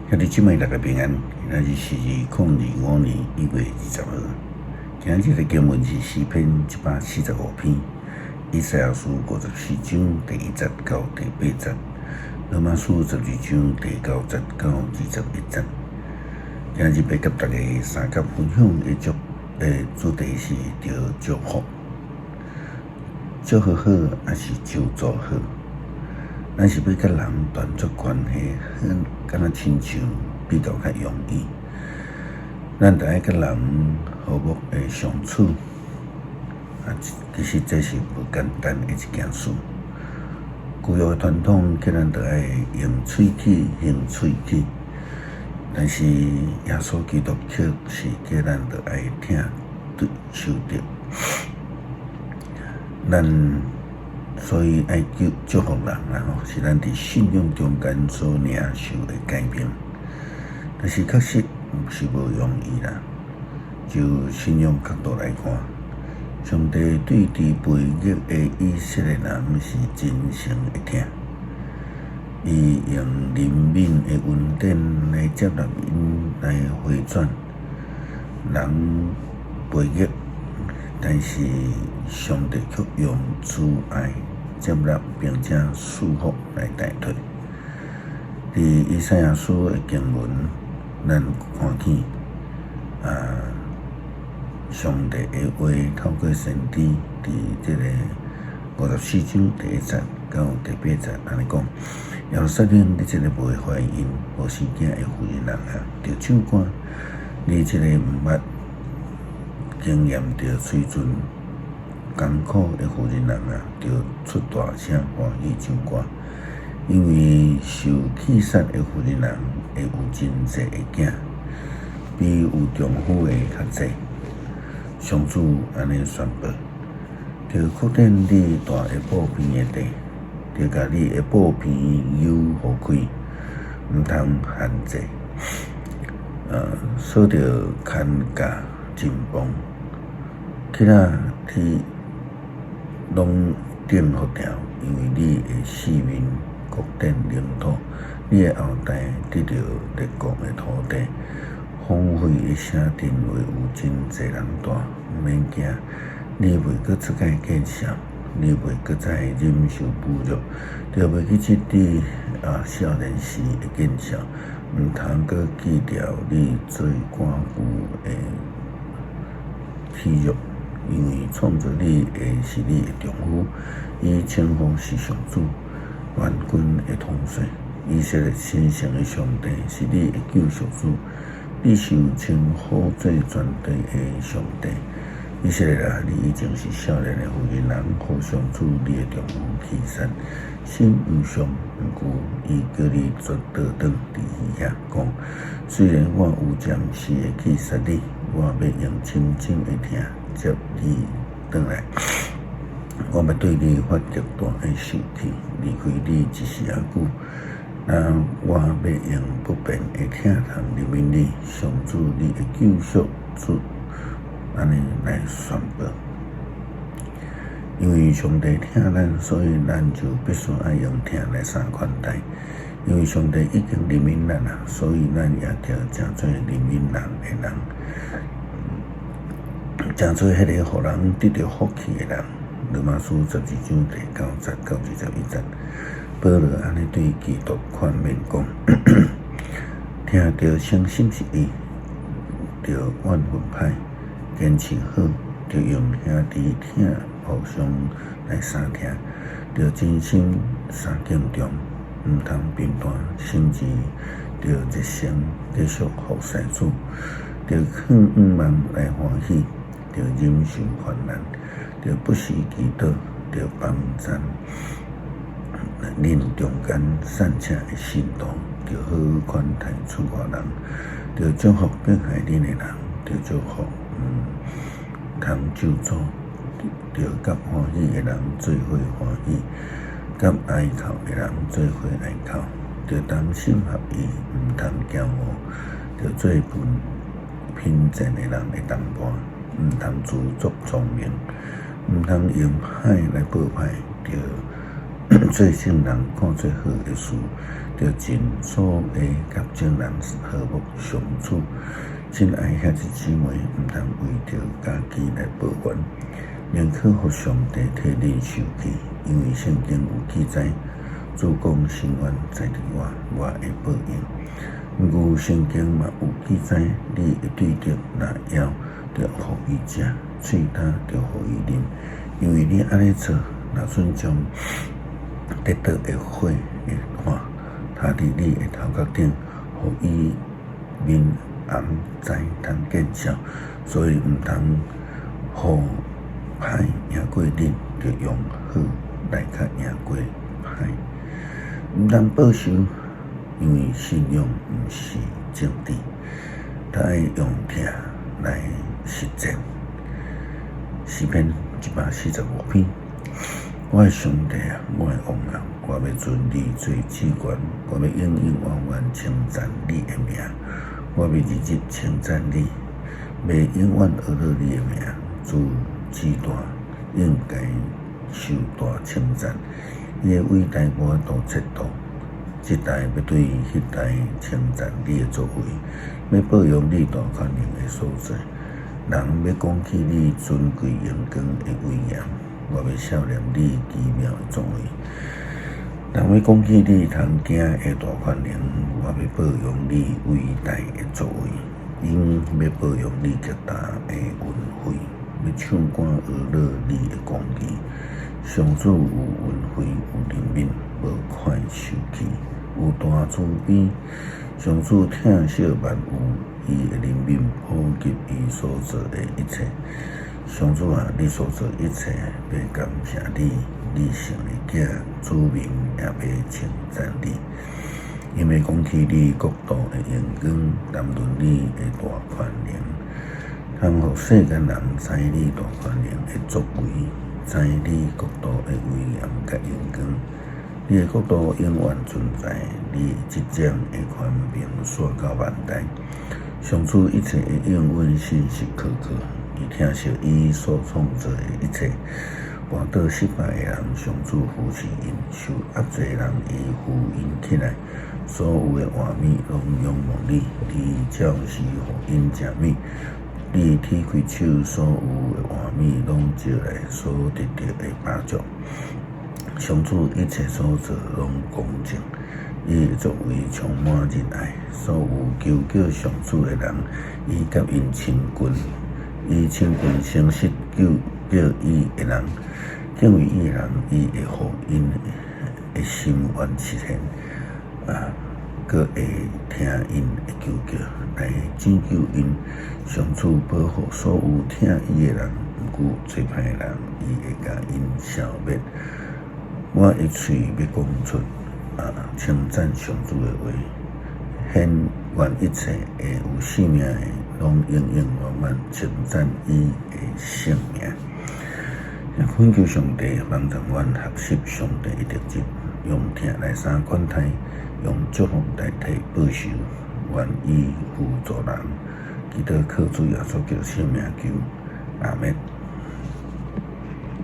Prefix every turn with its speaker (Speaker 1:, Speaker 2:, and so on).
Speaker 1: 兄弟姊妹大家平安，今仔日是2025年1月20号。今日的经文是诗篇145篇，以赛亚书54章第1节到第8节，罗马书12章第9节到21节。今日要甲大家三角分享的主题是着祝福，祝福好还是咒诅好？咱是要甲人断绝关系，敢若亲像比较较容易。咱着爱甲人和睦的相处，其实这是不简单的一件事。旧约的传统叫咱着爱用喙齿，但是耶稣基督却是叫咱着爱听对受着。所以爱祝福人是咱伫信仰中间所领受的改变，但是确实是无容易啦。就信仰角度来看，上帝对伫背逆的以色列人是真心的疼，伊用怜悯的恩典来接纳因来回转，人背逆，但是上帝却用慈爱接纳并且赐福来代替。伫以赛亚书的经文，咱看见上帝的话透过先知伫这个54章第1节到第8节安尼讲：耶路撒冷，你这个未怀孕无生囝的妇人着唱歌；你这个毋捌经验着水准艰苦的妇人着出大声欢喜唱歌，因为受气杀的妇人会有真济的囝，比有丈夫的较济。上主安尼宣布：着扩展你大下布边的地，着甲你下布边油互开，毋通限制。锁着牵架紧绷，起仔去拢顶好条，因为你的四面各典领土，你的后代得到列国的土地。荒废的城镇会有真济人住，毋免惊，你袂阁出界见笑，你袂阁再忍受侮辱，着袂去记你少年时的见笑，毋通阁记牢你做寡妇的体辱，因为创造你的是你的丈夫，伊称呼是上主，万军的统帅，以色列神圣的上帝是你的救赎主。你是有称呼做全地的上帝，以色列你已经是少年的妇人，互相主你的丈夫欺善，心忧伤毋顾，伊叫你做倒转伫遐讲：虽然我有暂时的去杀你，我要用深深的疼接你转来。我要对你发极大的生气，离开你一时仔久。我要用不变的疼痛怜悯你，上主你的救赎主，安尼来宣布。因为上帝疼咱，所以咱就必须爱用疼来相款待。因为上帝已经怜悯咱所以咱也着诚做怜悯人的人，诚做迄个互人得到福气的人。罗马书12章第9节到21节。保罗安尼对基督劝勉讲：听着伤心是伊，着怨愤歹，坚持好，着用兄弟疼互相来相听，着真心相敬重，毋通评断，甚至着热心继续服侍主，着向望来欢喜，着忍受困难，着不时祈祷，着帮赞。恁中间散请的信徒，着好款待出外人，着祝福迫害恁的人，着祝福通咒诅，着甲欢喜的人做伙欢喜，甲哀哭的人做伙哀哭，着同心合意，毋通骄傲，着做贫贱的人的同伴，毋通自作聪明，毋通用歹来报歹，着做圣人看做好的事，着尽所爱甲众人和睦相处。真爱兄弟姊妹，毋通为着家己来抱怨，宁可互上帝替你受气，因为圣经有记载，主讲伸冤在伫我会报应。如圣经嘛有记载，你会对着那妖，着互伊食，喙焦着互伊啉，因为你安尼做，若准将得到的火会看，他伫你的头壳顶，互伊面红灾通见效，所以毋通互歹赢过恁，着用好来较赢过歹。毋通报仇，因为信用毋是政治，得爱用听来实践。诗篇145篇。我的上帝啊，我的王啊，我要尊你做主权，我要永永远远称赞你的名，我要日日称赞你，要永远学到你的名。主至大，应该受大称赞。伊的伟大我都切度，这代要对迄代称赞你的作为，要保养你大权能的所在。人要讲起你尊贵荣光的威严。我要笑念你奇妙的作为，人要讲起你通惊的大权能，我要保养你伟大的作为，因要保养你极大的恩惠，要唱歌学乐你的公义。上主有恩惠，有怜悯，无快受气，有大慈悲。上主疼惜万有，伊的怜悯普及伊所做的一切。上主啊，你所做一切，要感谢你，你生的囝，子民也要称赞你。因为讲起你国度的荣光，谈论你的大权能，通互世间人知你大权能的作为，知你国度的威严甲荣光。你的国度永远存在，你即将的权柄续到万代。上主一切的应允信实可靠。伊疼惜伊所创造的一切，跋倒失败的人，上主扶持因；受压制的人，伊扶因起来。所有的活物拢仰望你，你照时互因食物。你展开手，所有的活物拢招来所得到的巴掌。上主一切所做拢公正，伊的作为充满仁爱。所有求叫上主的人，伊甲因亲近。伊亲近诚实叫伊的人，敬畏伊的人，伊会互因的心愿实现。佮会听因的求叫，来拯救因。上主保护所有听伊的人，毋过做歹的人，伊会甲因消灭。我的嘴要讲出称赞上主的话，显愿一切会有生命的。拢永永远远称赞伊的圣名，恳求上帝帮助阮学习上帝的特质，用听来三款待，用祝福代替报仇，愿意辅助人。基督靠主耶稣基督圣名求，阿们。